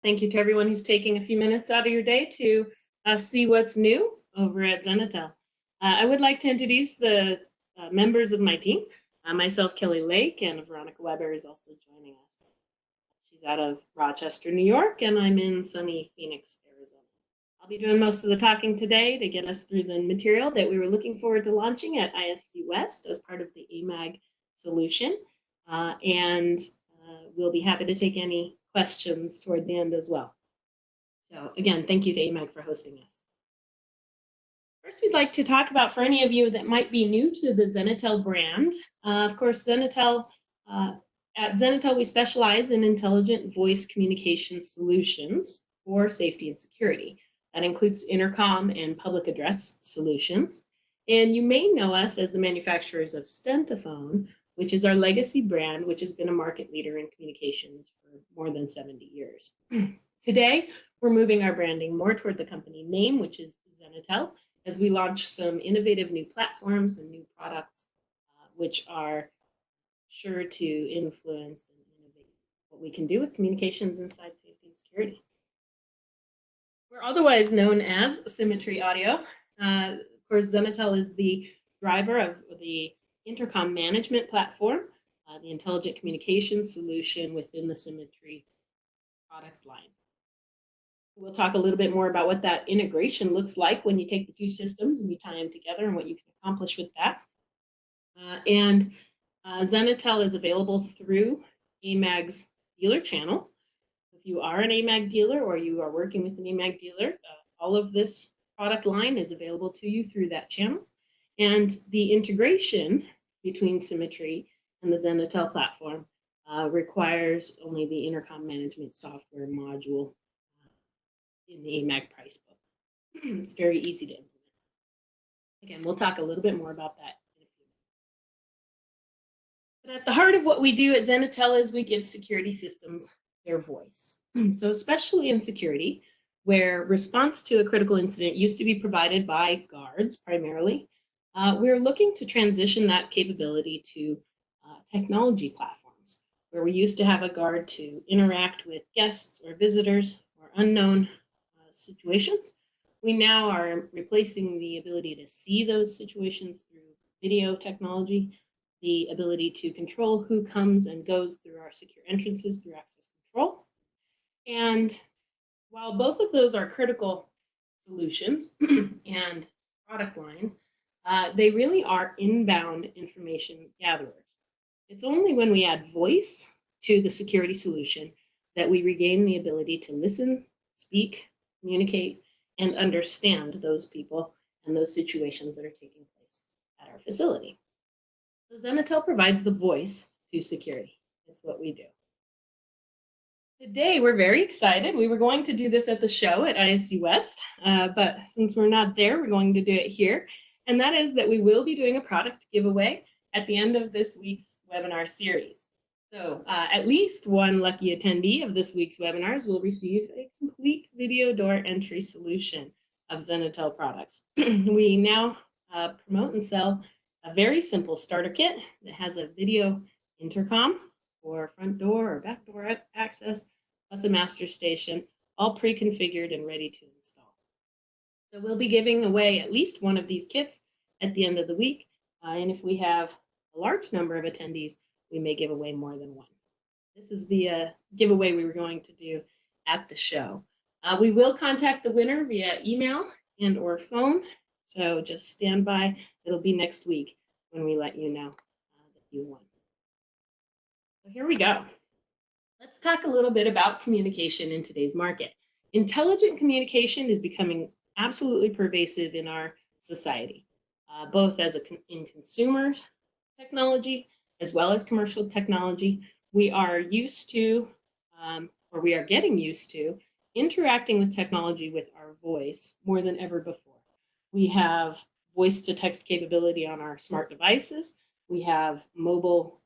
Thank you to everyone who's taking a few minutes out of your day to see what's new over at Zenitel. I would like to introduce the members of my team. Myself, Kelly Lake, and Veronica Weber is also joining us. She's out of Rochester, New York, and I'm in sunny Phoenix, Arizona. I'll be doing most of the talking today to get us through the material that we were looking forward to launching at ISC West as part of the AMAG solution. And we'll be happy to take any questions toward the end as well. So again, thank you to AMAG for hosting us. First, we'd like to talk about, for any of you that might be new to the Zenitel brand, of course, Zenitel, at Zenitel, we specialize in intelligent voice communication solutions for safety and security. That includes intercom and public address solutions. And you may know us as the manufacturers of Stentaphone, which is our legacy brand, which has been a market leader in communications for more than 70 years. Today, we're moving our branding more toward the company name, which is Zenitel, as we launch some innovative new platforms and new products, which are sure to influence and innovate what we can do with communications inside safety and security. We're otherwise known as Symmetry Audio. Of course, Zenitel is the driver of the intercom management platform, the intelligent communication solution within the Symmetry product line. We'll talk a little bit more about what that integration looks like when you take the two systems and you tie them together and what you can accomplish with that. Zenitel is available through AMAG's dealer channel. If you are an AMAG dealer or you are working with an AMAG dealer, all of this product line is available to you through that channel. And the integration between Symmetry and the Zenitel platform requires only the intercom management software module in the AMAG price book. It's very easy to implement. Again, we'll talk a little bit more about that in a few minutes. But at the heart of what we do at Zenitel is we give security systems their voice. So especially in security, where response to a critical incident used to be provided by guards primarily, we're looking to transition that capability to technology platforms, where we used to have a guard to interact with guests or visitors or unknown situations. We now are replacing the ability to see those situations through video technology, the ability to control who comes and goes through our secure entrances through access control. And while both of those are critical solutions and product lines, they really are inbound information gatherers. It's only when we add voice to the security solution that we regain the ability to listen, speak, communicate, and understand those people and those situations that are taking place at our facility. So Zenitel provides the voice to security. That's what we do. Today, we're very excited. We were going to do this at the show at ISC West, but since we're not there, we're going to do it here. And that is that we will be doing a product giveaway at the end of this week's webinar series. So at least one lucky attendee of this week's webinars will receive a complete video door entry solution of Zenitel products. We now promote and sell a very simple starter kit that has a video intercom for front door or back door access, plus a master station, all pre-configured and ready to install. So we'll be giving away at least one of these kits at the end of the week. And if we have a large number of attendees, we may give away more than one. This is the giveaway we were going to do at the show. We will contact the winner via email and or phone. So just stand by. It'll be next week when we let you know that you won. So here we go. Let's talk a little bit about communication in today's market. Intelligent communication is becoming absolutely pervasive in our society, both as in consumer technology as well as commercial technology. We are used to, or we are getting used to, interacting with technology with our voice more than ever before. We have voice-to-text capability on our smart devices. We have mobile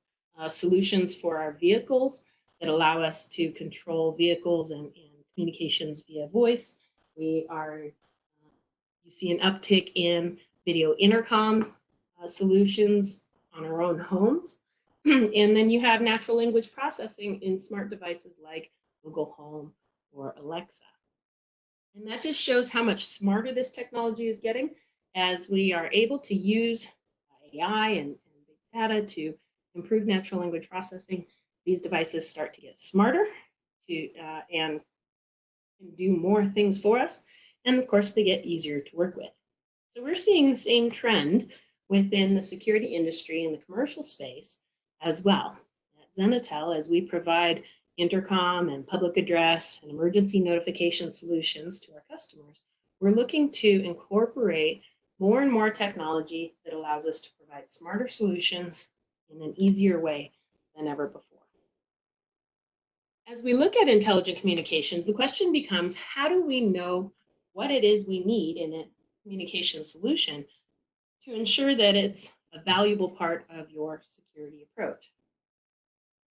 solutions for our vehicles that allow us to control vehicles and communications via voice. We are, you see an uptick in video intercom solutions on our own homes. And then you have natural language processing in smart devices like Google Home or Alexa. And that just shows how much smarter this technology is getting as we are able to use AI and big data to improve natural language processing. These devices start to get smarter and can do more things for us. And of course, they get easier to work with. So we're seeing the same trend within the security industry and the commercial space as well. At Zenitel, as we provide intercom and public address and emergency notification solutions to our customers, we're looking to incorporate more and more technology that allows us to provide smarter solutions in an easier way than ever before. As we look at intelligent communications, the question becomes, how do we know what it is we need in a communication solution to ensure that it's a valuable part of your security approach?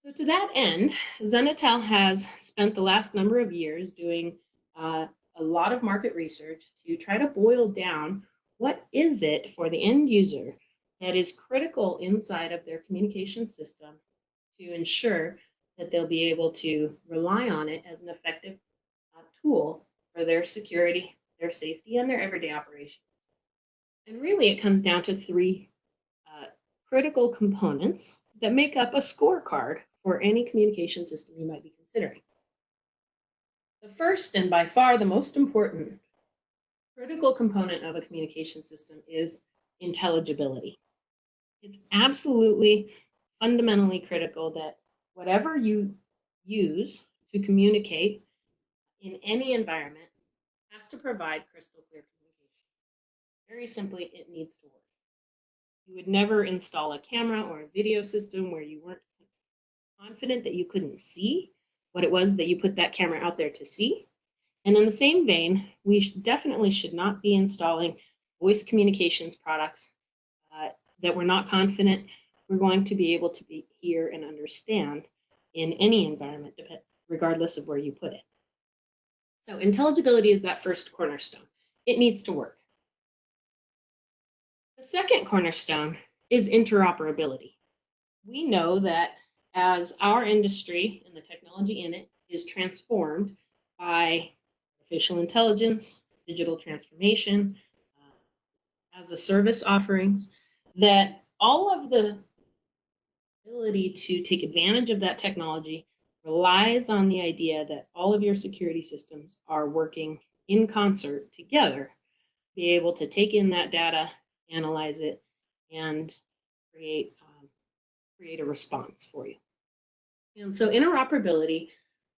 So to that end, Zenitel has spent the last number of years doing a lot of market research to try to boil down what is it for the end user that is critical inside of their communication system to ensure that they'll be able to rely on it as an effective tool for their security, their safety, and their everyday operations. And really, it comes down to three critical components that make up a scorecard for any communication system you might be considering. The first, and by far the most important, critical component of a communication system is intelligibility. It's absolutely fundamentally critical that whatever you use to communicate in any environment has to provide crystal clear communication. Very simply, it needs to work. You would never install a camera or a video system where you weren't confident that you couldn't see what it was that you put that camera out there to see. And in the same vein, we definitely should not be installing voice communications products that we're not confident we're going to be able to hear and understand in any environment, regardless of where you put it. So intelligibility is that first cornerstone. It needs to work. The second cornerstone is interoperability. We know that as our industry and the technology in it is transformed by artificial intelligence, digital transformation, as a service offerings, that all of the ability to take advantage of that technology relies on the idea that all of your security systems are working in concert together, be able to take in that data, analyze it, and create a response for you. And so interoperability,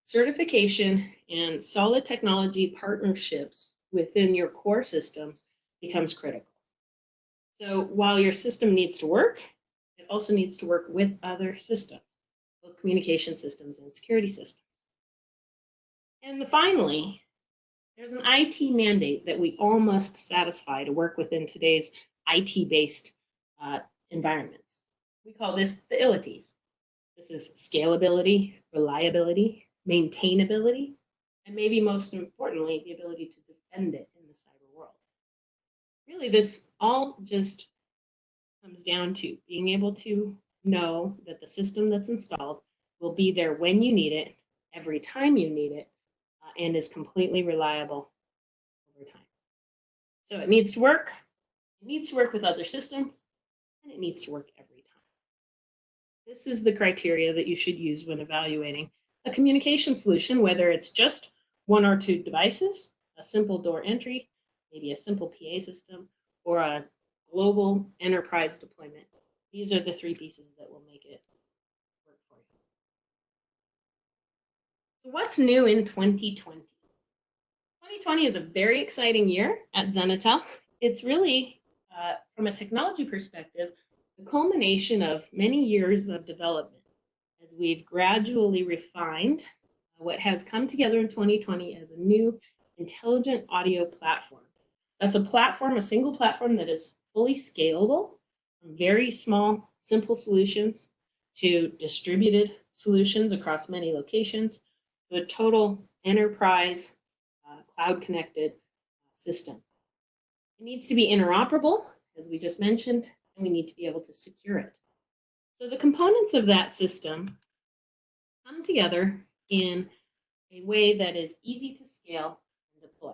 certification, and solid technology partnerships within your core systems becomes critical. So while your system needs to work, it also needs to work with other systems, both communication systems and security systems. And finally, there's an IT mandate that we all must satisfy to work within today's IT-based environments. We call this the ILITs. This is scalability, reliability, maintainability, and maybe most importantly, the ability to defend it in the cyber world. Really, this all just comes down to being able to know that the system that's installed will be there when you need it, every time you need it, and is completely reliable over time. So it needs to work. It needs to work with other systems, and it needs to work every time. This is the criteria that you should use when evaluating a communication solution, whether it's just one or two devices, a simple door entry, maybe a simple PA system, or a global enterprise deployment. These are the three pieces that will make it work for you. So what's new in 2020? 2020 is a very exciting year at Zenitel. It's really, from a technology perspective, the culmination of many years of development as we've gradually refined what has come together in 2020 as a new intelligent audio platform. That's a platform, a single platform that is fully scalable from very small, simple solutions to distributed solutions across many locations to a total enterprise cloud-connected system. It needs to be interoperable, as we just mentioned, and we need to be able to secure it. So the components of that system come together in a way that is easy to scale and deploy.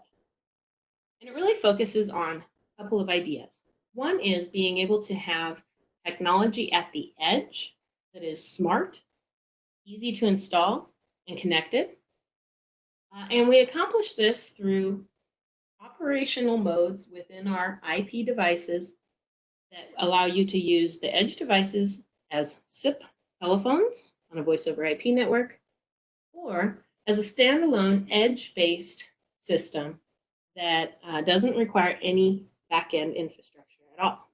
And it really focuses on a couple of ideas. One is being able to have technology at the edge that is smart, easy to install, and connected. And we accomplish this through operational modes within our IP devices that allow you to use the edge devices as SIP telephones on a voice over IP network, or as a standalone edge-based system that doesn't require any back-end infrastructure at all.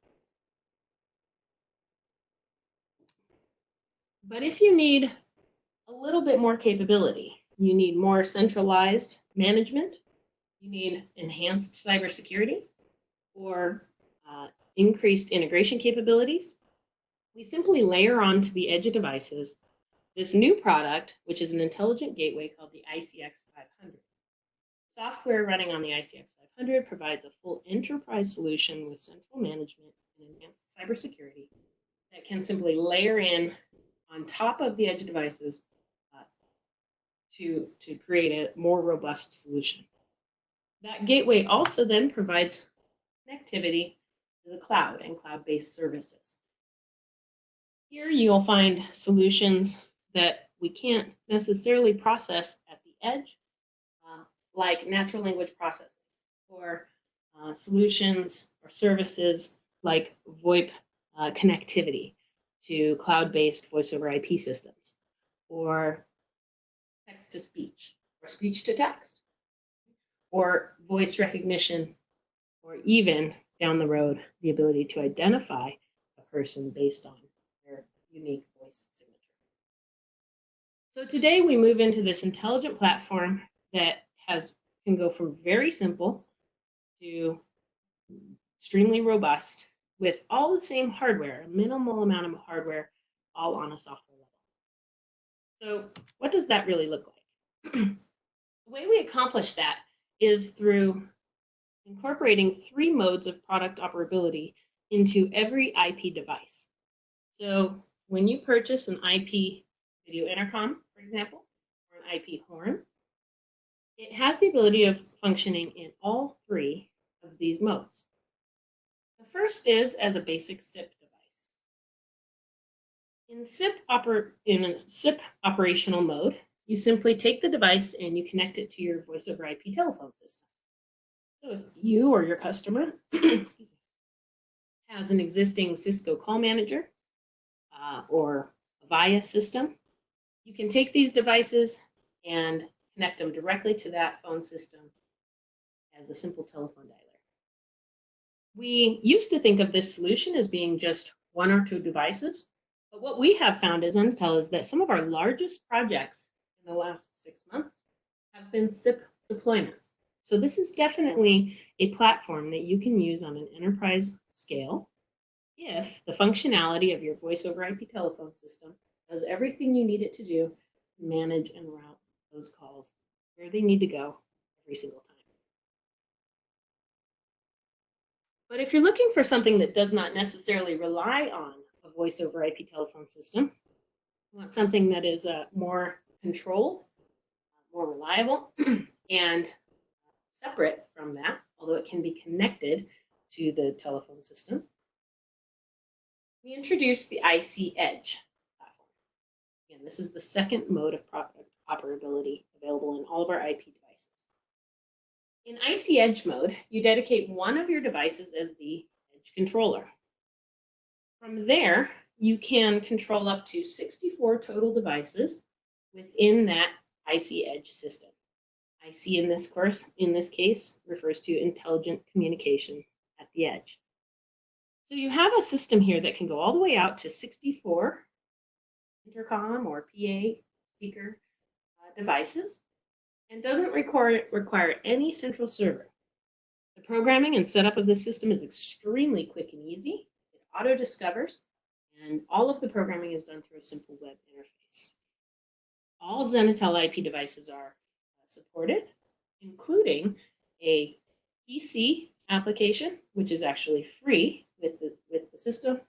But if you need a little bit more capability, you need more centralized management, you need enhanced cybersecurity, or increased integration capabilities, we simply layer onto the edge devices this new product, which is an intelligent gateway called the ICX 500. Software running on the ICX 500 provides a full enterprise solution with central management and enhanced cybersecurity that can simply layer in on top of the edge devices to create a more robust solution. That gateway also then provides connectivity to the cloud and cloud-based services. Here you'll find solutions that we can't necessarily process at the edge, like natural language processing, or solutions or services like VoIP connectivity to cloud-based voice over IP systems, or text-to-speech, or speech-to-text, or voice recognition, or even down the road, the ability to identify a person based on their unique voice signature. So today we move into this intelligent platform that can go from very simple to extremely robust with all the same hardware, a minimal amount of hardware, all on a software level. So what does that really look like? The way we accomplish that is through incorporating 3 modes of product operability into every IP device. So when you purchase an IP video intercom, for example, or an IP horn, it has the ability of functioning in all 3 of these modes. The first is as a basic SIP device. In a SIP operational mode, you simply take the device and you connect it to your voice over IP telephone system. So if you or your customer has an existing Cisco call manager or a VIA system, you can take these devices and connect them directly to that phone system as a simple telephone dialer. We used to think of this solution as being just 1 or 2 devices, but what we have found as Zenitel is that some of our largest projects in the last 6 months have been SIP deployments. So this is definitely a platform that you can use on an enterprise scale if the functionality of your voice over IP telephone system does everything you need it to do to manage and route those calls where they need to go every single time. But if you're looking for something that does not necessarily rely on a voice over IP telephone system, you want something that is more controlled, more reliable, and separate from that, although it can be connected to the telephone system, we introduced the IC Edge platform. Again, this is the second mode of product operability available in all of our IP devices. In IC Edge mode, you dedicate one of your devices as the edge controller. From there, you can control up to 64 total devices within that IC Edge system. IC in this case refers to intelligent communications at the edge. So you have a system here that can go all the way out to 64 intercom or PA speaker devices and doesn't require any central server. The programming and setup of this system is extremely quick and easy. It auto-discovers, and all of the programming is done through a simple web interface. All Zenitel IP devices are supported, including a PC application, which is actually free with the system,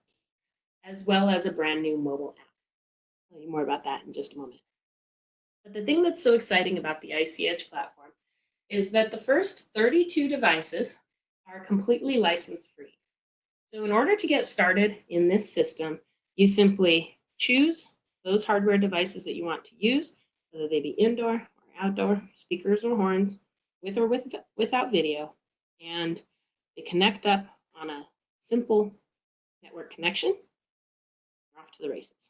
as well as a brand new mobile app. I'll tell you more about that in just a moment. But the thing that's so exciting about the IC Edge platform is that the first 32 devices are completely license free. So in order to get started in this system, you simply choose those hardware devices that you want to use, whether they be indoor or outdoor, speakers or horns, with or without video, and they connect up on a simple network connection. You're off to the races.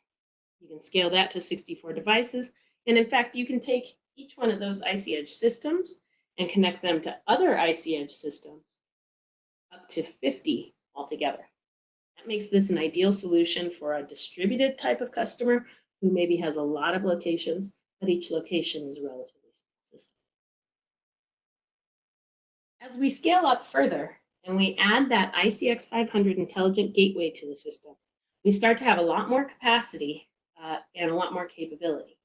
You can scale that to 64 devices, and in fact, you can take each one of those IC Edge systems and connect them to other IC Edge systems, up to 50 altogether. That makes this an ideal solution for a distributed type of customer who maybe has a lot of locations, but each location is a relatively small system. As we scale up further and we add that ICX 500 intelligent gateway to the system, we start to have a lot more capacity and a lot more capability.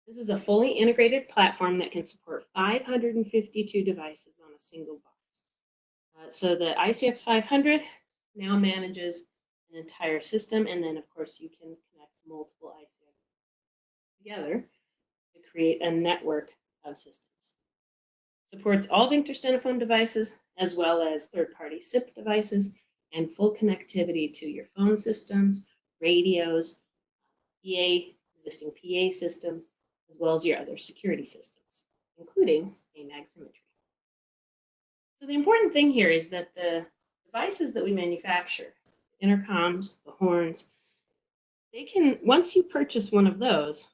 This is a fully integrated platform that can support 552 devices on a single box. So the ICX 500 now manages an entire system, and then of course you can connect multiple ICX together to create a network of systems. Supports all Interstenophone devices as well as third-party SIP devices and full connectivity to your phone systems, radios, existing PA systems, as well as your other security systems, including AMAG symmetry. So the important thing here is that the devices that we manufacture, the intercoms, the horns, they can, once you purchase one of those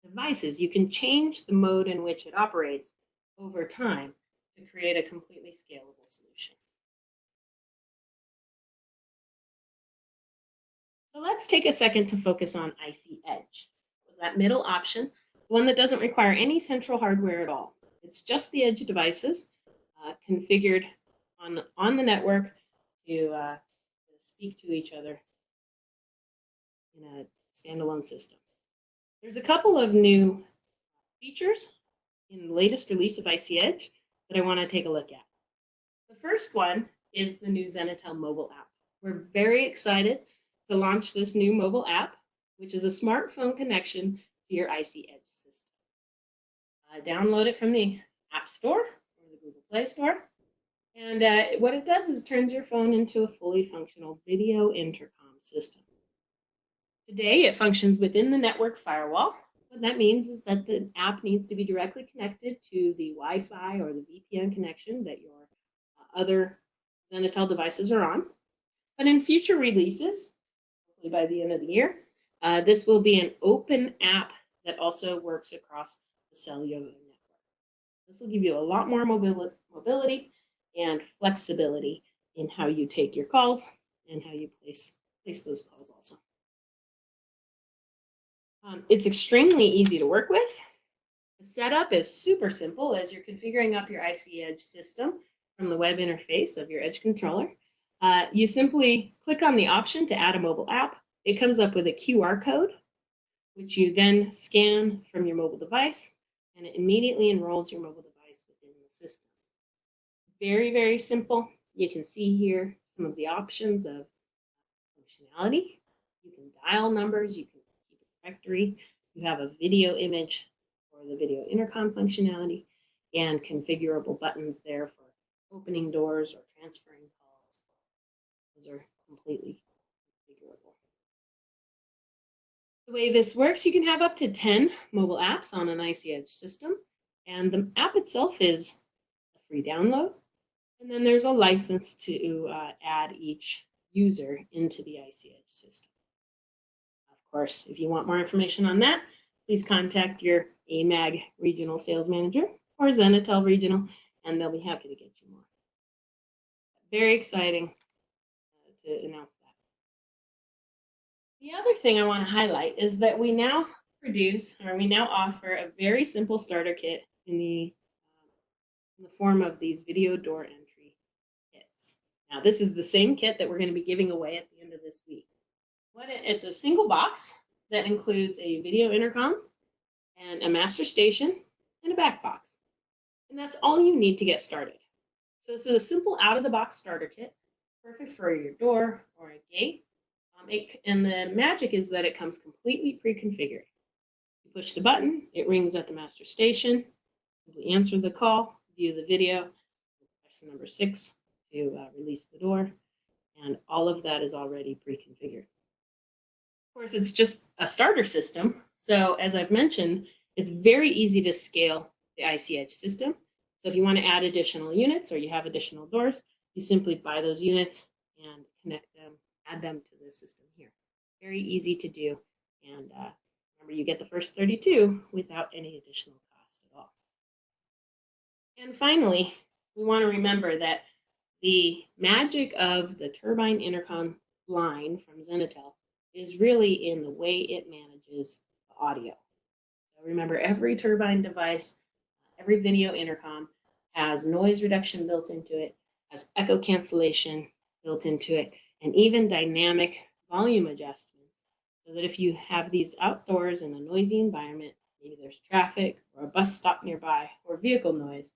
devices, you can change the mode in which it operates over time to create a completely scalable solution. So let's take a second to focus on IC Edge. That middle option, one that doesn't require any central hardware at all. It's just the edge devices configured on the network to speak to each other in a standalone system. There's a couple of new features in the latest release of IC Edge that I want to take a look at. The first one is the new Zenitel mobile app. We're very excited to launch this new mobile app, which is a smartphone connection to your IC Edge system. Download it from the App Store or the Google Play Store. And what it does is turns your phone into a fully functional video intercom system. Today, it functions within the network firewall. What that means is that the app needs to be directly connected to the Wi-Fi or the VPN connection that your other Zenitel devices are on. But in future releases, hopefully by the end of the year, this will be an open app that also works across the cellular network. This will give you a lot more mobility and flexibility in how you take your calls and how you place those calls also. It's extremely easy to work with. The setup is super simple as you're configuring up your IC Edge system from the web interface of your Edge controller. You simply click on the option to add a mobile app. It comes up with a QR code, which you then scan from your mobile device, and it immediately enrolls your mobile device within the system. Very, very simple. You can see here some of the options of functionality. You can dial numbers, you can keep a directory, you have a video image for the video intercom functionality, and configurable buttons there for opening doors or transferring calls. Those are completely configurable. The way this works, you can have up to 10 mobile apps on an IC Edge system, and the app itself is a free download, and then there's a license to add each user into the IC Edge system. Of course, if you want more information on that, please contact your AMAG regional sales manager or Zenitel regional, and they'll be happy to get you more. Very exciting to announce that. The other thing I want to highlight is that we now offer a very simple starter kit in the form of these video door entry kits. Now, this is the same kit that we're going to be giving away at the end of this week. It's a single box that includes a video intercom and a master station and a back box. And that's all you need to get started. So this is a simple out-of-the-box starter kit, perfect for your door or a gate. And the magic is that it comes completely pre-configured. You Push the button, it rings at the master station. We answer the call, view the video, press the number 6 to release the door, and all of that is already pre-configured. Of course, it's just a starter system, so as I've mentioned, it's very easy to scale the IC Edge system. So if you want to add additional units or you have additional doors, you simply buy those units and connect them, add them to the system here. Very easy to do, and remember, you get the first 32 without any additional cost at all. And finally, we want to remember that the magic of the turbine intercom line from Zenitel is really in the way it manages the audio. So remember, every turbine device, every video intercom has noise reduction built into it, has echo cancellation built into it, and even dynamic volume adjustments. So that if you have these outdoors in a noisy environment, maybe there's traffic or a bus stop nearby or vehicle noise,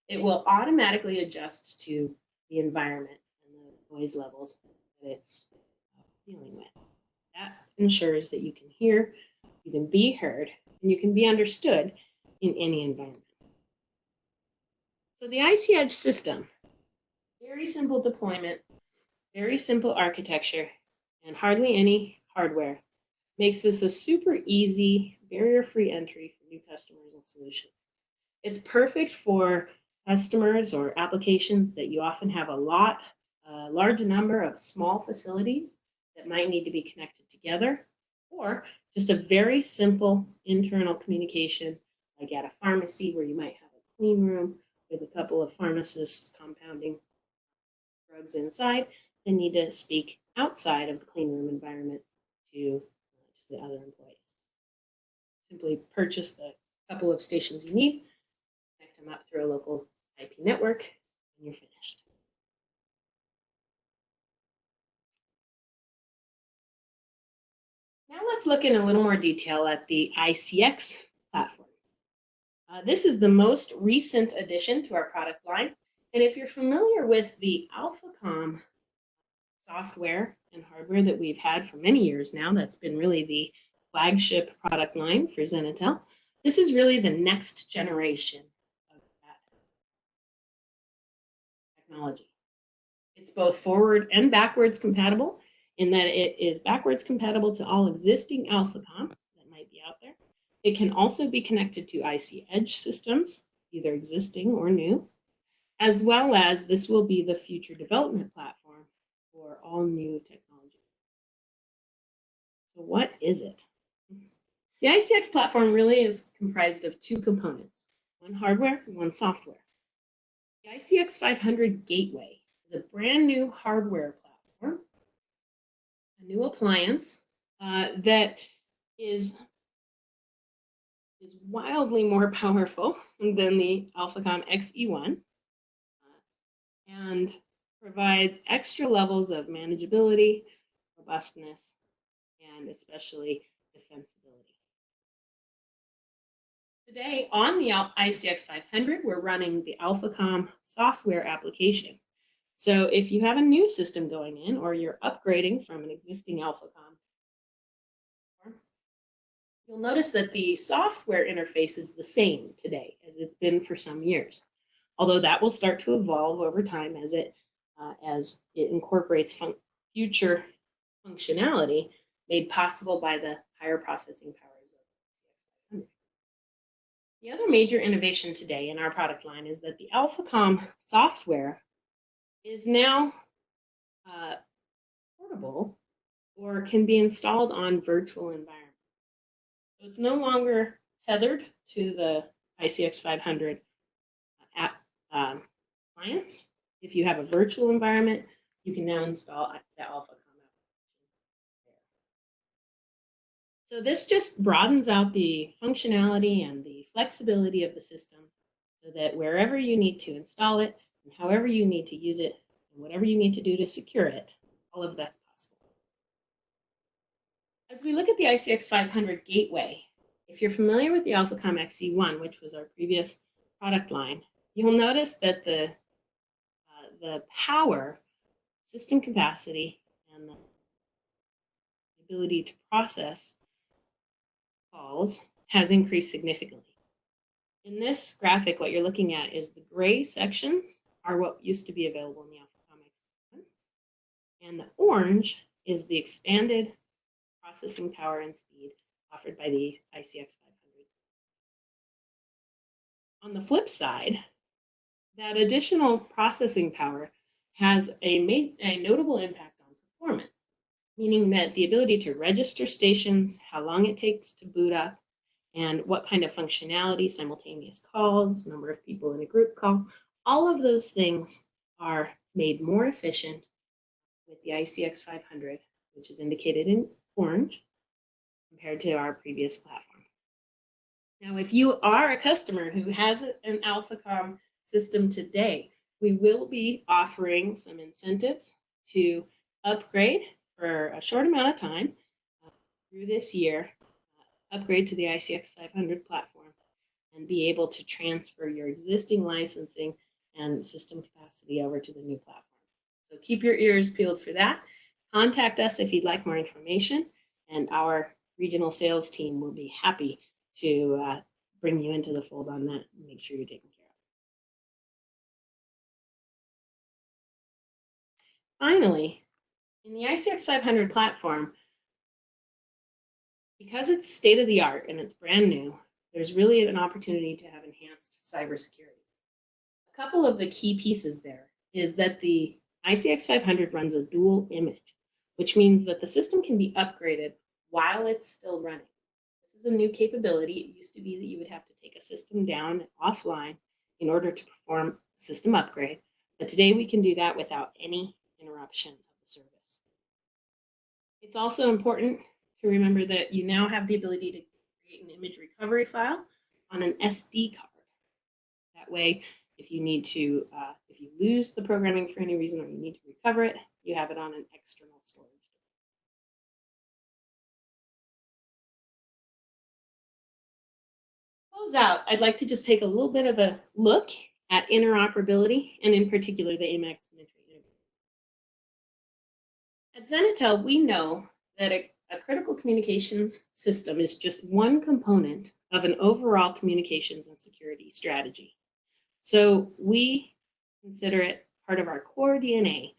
it will automatically adjust to the environment and the noise levels that it's dealing with. That ensures that you can hear, you can be heard, and you can be understood in any environment. So the IC Edge system, very simple deployment, very simple architecture, and hardly any hardware, makes this a super easy, barrier-free entry for new customers and solutions. It's perfect for customers or applications that you often have a large number of small facilities that might need to be connected together, or just a very simple internal communication, like at a pharmacy where you might have a clean room with a couple of pharmacists compounding drugs inside that need to speak outside of the clean room environment to the other employees. Simply purchase the couple of stations you need, connect them up through a local IP network, and you're finished. Now let's look in a little more detail at the ICX platform. This is the most recent addition to our product line. And if you're familiar with the AlphaCom software and hardware that we've had for many years now, that's been really the flagship product line for Zenitel, this is really the next generation of that technology. It's both forward and backwards compatible in that it is backwards compatible to all existing AlphaComs that might be out there. It can also be connected to IC Edge systems, either existing or new, as well as this will be the future development platform for all new technology. So what is it? The ICX platform really is comprised of two components, one hardware and one software. The ICX 500 Gateway is a brand new hardware platform, a new appliance that is wildly more powerful than the AlphaCom XE1 and provides extra levels of manageability, robustness, and especially defensibility. Today on the ICX 500, we're running the AlphaCom software application. So if you have a new system going in or you're upgrading from an existing AlphaCom, you'll notice that the software interface is the same today as it's been for some years, although that will start to evolve over time as it incorporates future functionality made possible by the higher processing powers of the CX500. The other major innovation today in our product line is that the AlphaCom software is now portable or can be installed on virtual environments. So it's no longer tethered to the ICX 500 appliance. If you have a virtual environment, you can now install the AlphaCom application there. So this just broadens out the functionality and the flexibility of the systems so that wherever you need to install it and however you need to use it and whatever you need to do to secure it, all of that's possible. As we look at the ICX 500 Gateway, if you're familiar with the AlphaCom XE1, which was our previous product line, you'll notice that the power, system capacity, and the ability to process calls has increased significantly. In this graphic, what you're looking at is the gray sections are what used to be available in the Alpha and the orange is the expanded processing power and speed offered by the ICX 500. On the flip side, that additional processing power has a notable impact on performance, meaning that the ability to register stations, how long it takes to boot up, and what kind of functionality, simultaneous calls, number of people in a group call, all of those things are made more efficient with the ICX 500, which is indicated in orange, compared to our previous platform. Now, if you are a customer who has an AlphaCom system today, we will be offering some incentives to upgrade for a short amount of time through this year, upgrade to the ICX 500 platform, and be able to transfer your existing licensing and system capacity over to the new platform. So keep your ears peeled for that. Contact us if you'd like more information, and our regional sales team will be happy to bring you into the fold on that and make sure you're taken care of. Finally, in the ICX 500 platform, because it's state-of-the-art and it's brand new, there's really an opportunity to have enhanced cybersecurity. A couple of the key pieces there is that the ICX 500 runs a dual image, which means that the system can be upgraded while it's still running. This is a new capability. It used to be that you would have to take a system down offline in order to perform a system upgrade, but today we can do that without any interruption of the service. It's also important to remember that you now have the ability to create an image recovery file on an SD card. That way, if you need to, if you lose the programming for any reason or you need to recover it, you have it on an external storage. To close out, I'd like to just take a little bit of a look at interoperability, and in particular, the AMAG symmetry integration. At Zenitel, we know that a critical communications system is just one component of an overall communications and security strategy. So we consider it part of our core DNA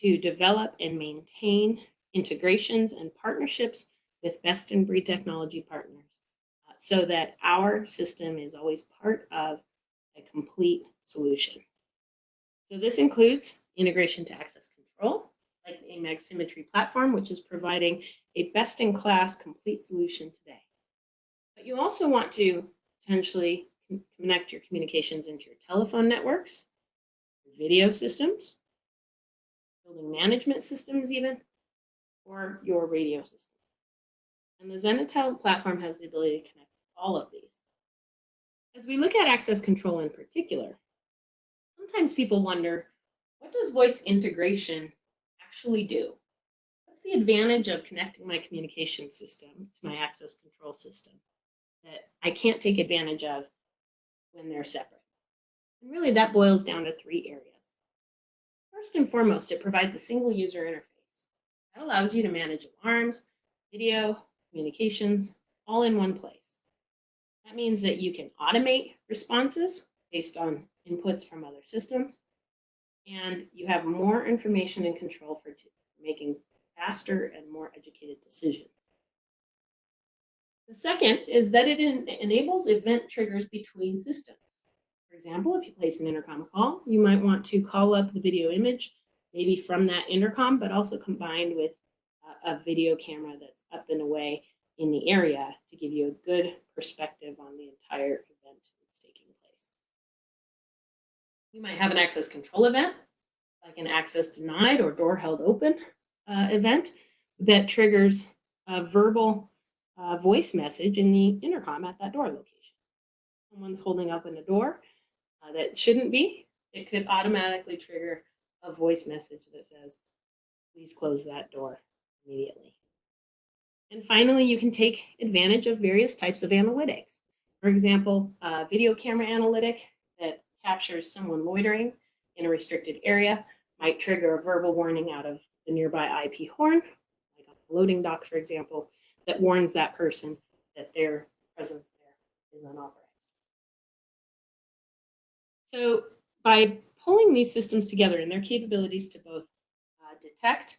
to develop and maintain integrations and partnerships with best-in-breed technology partners so that our system is always part of a complete solution. So this includes integration to access control, like the AMAG Symmetry platform, which is providing a best-in-class complete solution today. But you also want to potentially connect your communications into your telephone networks, your video systems, building management systems even, or your radio system. And the Zenitel platform has the ability to connect all of these. As we look at access control in particular, sometimes people wonder, what does voice integration actually do? What's the advantage of connecting my communication system to my access control system that I can't take advantage of when they're separate? And really that boils down to three areas. First and foremost, it provides a single user interface. That allows you to manage alarms, video, communications, all in one place. That means that you can automate responses based on inputs from other systems, and you have more information and control for making faster and more educated decisions. The second is that it enables event triggers between systems. For example, if you place an intercom call, you might want to call up the video image, maybe from that intercom, but also combined with a video camera that's up and away in the area to give you a good perspective on the entire event that's taking place. You might have an access control event, like an access denied or door held open event that triggers a verbal voice message in the intercom at that door location. Someone's holding open a door that shouldn't be, it could automatically trigger a voice message that says, please close that door immediately. And finally, you can take advantage of various types of analytics. For example, a video camera analytic that captures someone loitering in a restricted area might trigger a verbal warning out of the nearby IP horn, like on a loading dock, for example, that warns that person that they're presence there is unauthorized. So by pulling these systems together and their capabilities to both detect,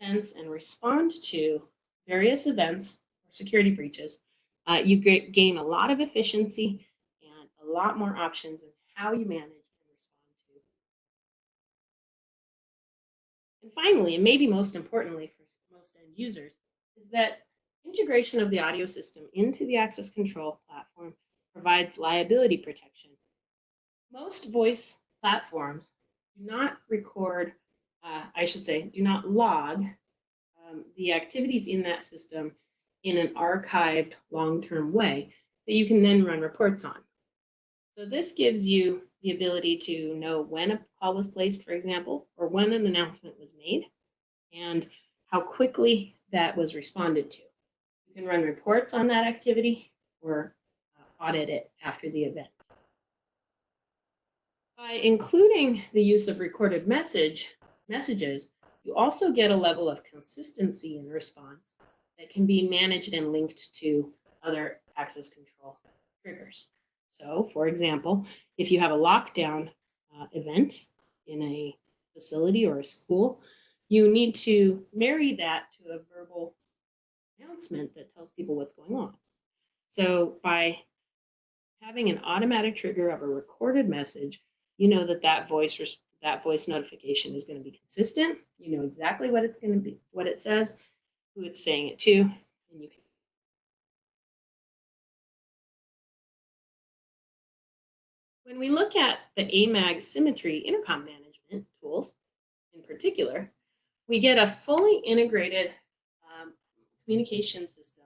sense, and respond to various events or security breaches, you gain a lot of efficiency and a lot more options in how you manage and respond to. And finally, and maybe most importantly for most end users, is that integration of the audio system into the access control platform provides liability protection. Most voice platforms do not record, do not log the activities in that system in an archived long-term way that you can then run reports on. So this gives you the ability to know when a call was placed, for example, or when an announcement was made, and how quickly that was responded to. You can run reports on that activity or audit it after the event. By including the use of recorded messages, you also get a level of consistency in response that can be managed and linked to other access control triggers. So, for example, if you have a lockdown event in a facility or a school, you need to marry that to a verbal announcement that tells people what's going on. So by having an automatic trigger of a recorded message, you know that that voice notification is going to be consistent. You know exactly what it's going to be, what it says, who it's saying it to, and you can. When we look at the AMAG symmetry intercom management tools in particular, we get a fully integrated communication system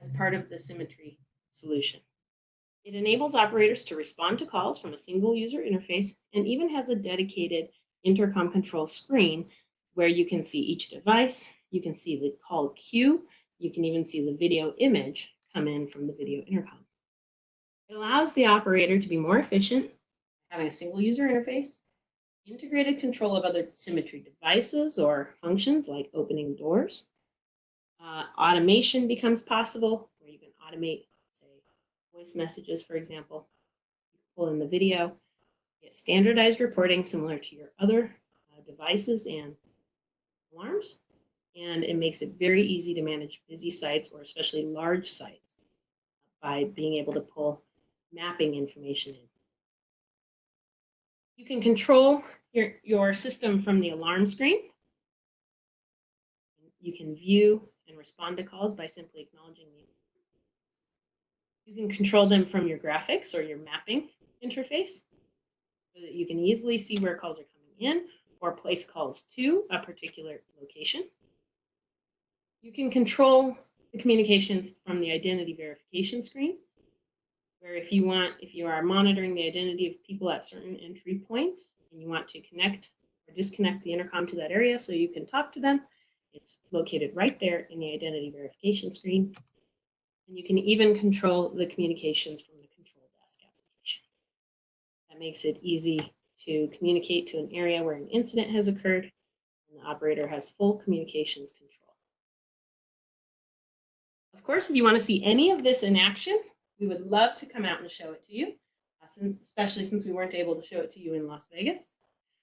as part of the symmetry solution. It enables operators to respond to calls from a single user interface and even has a dedicated intercom control screen where you can see each device, you can see the call queue, you can even see the video image come in from the video intercom. It allows the operator to be more efficient, having a single user interface, integrated control of other symmetry devices or functions like opening doors. Automation becomes possible where you can automate, say, voice messages, for example. You pull in the video, get standardized reporting similar to your other devices and alarms, and it makes it very easy to manage busy sites or especially large sites by being able to pull mapping information in. You can control your system from the alarm screen. You can view and respond to calls by simply acknowledging the. You can control them from your graphics or your mapping interface so that you can easily see where calls are coming in or place calls to a particular location. You can control the communications from the identity verification screens, where if you are monitoring the identity of people at certain entry points and you want to connect or disconnect the intercom to that area so you can talk to them, it's located right there in the identity verification screen. And you can even control the communications from the control desk application. That makes it easy to communicate to an area where an incident has occurred, and the operator has full communications control. Of course, if you want to see any of this in action, we would love to come out and show it to you, especially since we weren't able to show it to you in Las Vegas.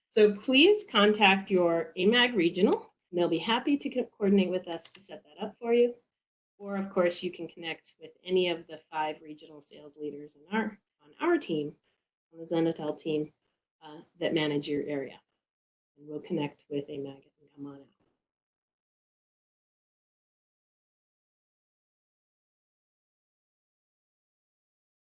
So please contact your AMAG regional, and they'll be happy to coordinate with us to set that up for you. Or, of course, you can connect with any of the 5 regional sales leaders on our team, on the Zenitel team, that manage your area. And we'll connect with AMAG and come on out.